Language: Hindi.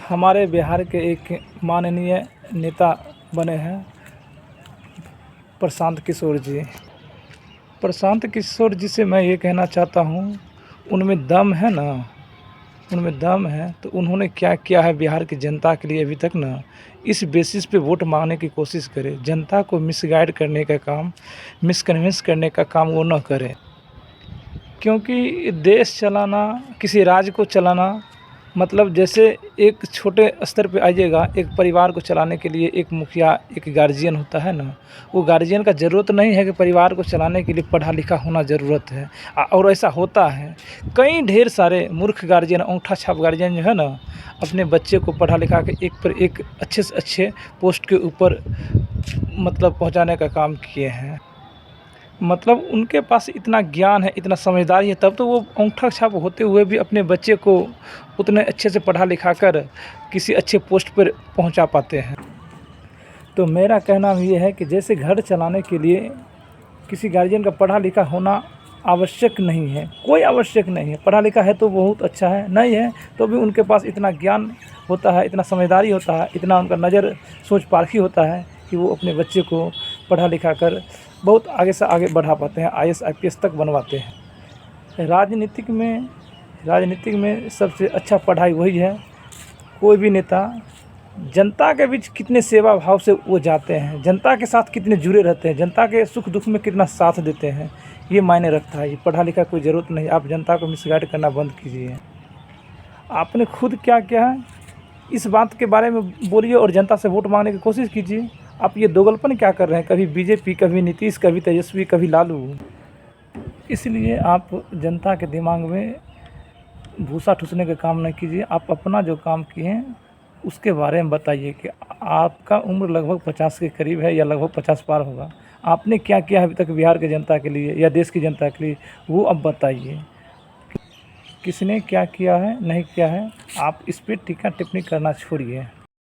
हमारे बिहार के एक माननीय नेता बने हैं प्रशांत किशोर जी। प्रशांत किशोर जी से मैं ये कहना चाहता हूँ, उनमें दम है ना, उनमें दम है तो उन्होंने क्या किया है बिहार की जनता के लिए अभी तक ना, इस बेसिस पे वोट मांगने की कोशिश करें। जनता को मिसगाइड करने का काम, मिसकन्विंस करने का काम वो ना करें, क्योंकि देश चलाना, किसी राज्य को चलाना मतलब जैसे एक छोटे स्तर पे आइएगा, एक परिवार को चलाने के लिए एक मुखिया, एक गार्जियन होता है ना, वो गार्जियन का ज़रूरत नहीं है कि परिवार को चलाने के लिए पढ़ा लिखा होना ज़रूरत है। और ऐसा होता है, कई ढेर सारे मूर्ख गार्जियन, अंगूठा छाप गार्जियन जो है ना, अपने बच्चे को पढ़ा लिखा के एक पर एक अच्छे से अच्छे पोस्ट के ऊपर मतलब पहुंचाने का काम किए हैं। मतलब उनके पास इतना ज्ञान है, इतना समझदारी है, तब तो वो अंगूठा छाप होते हुए भी अपने बच्चे को उतने अच्छे से पढ़ा लिखा कर किसी अच्छे पोस्ट पर पहुंचा पाते हैं। तो मेरा कहना ये है कि जैसे घर चलाने के लिए किसी गार्जियन का पढ़ा लिखा होना आवश्यक नहीं है, कोई आवश्यक नहीं है। पढ़ा लिखा है तो बहुत अच्छा है, नहीं है तो भी उनके पास इतना ज्ञान होता है, इतना समझदारी होता है, इतना उनका नज़र सोच पारखी होता है कि वो अपने बच्चे को पढ़ा लिखा कर बहुत आगे से आगे बढ़ा पाते हैं, IAS IPS तक बनवाते हैं। राजनीतिक में सबसे अच्छा पढ़ाई वही है। कोई भी नेता जनता के बीच कितने सेवा भाव से वो जाते हैं, जनता के साथ कितने जुड़े रहते हैं, जनता के सुख दुख में कितना साथ देते हैं, ये मायने रखता है। ये पढ़ा लिखा कोई ज़रूरत नहीं। आप जनता को मिसगाइड करना बंद कीजिए। आपने खुद क्या किया है इस बात के बारे में बोलिए और जनता से वोट मांगने की कोशिश कीजिए। आप ये दोगलपन क्या कर रहे हैं, कभी बीजेपी, कभी नीतीश, कभी तेजस्वी, कभी लालू। इसलिए आप जनता के दिमाग में भूसा ठूसने का काम नहीं कीजिए। आप अपना जो काम किए हैं उसके बारे में बताइए कि आपका उम्र लगभग 50 के करीब है या लगभग 50 पार होगा। आपने क्या किया अभी तक बिहार के जनता के लिए या देश की जनता के लिए, वो अब बताइए। किसने क्या किया है, नहीं किया है, आप इस पर टीका टिप्पणी करना छोड़िए।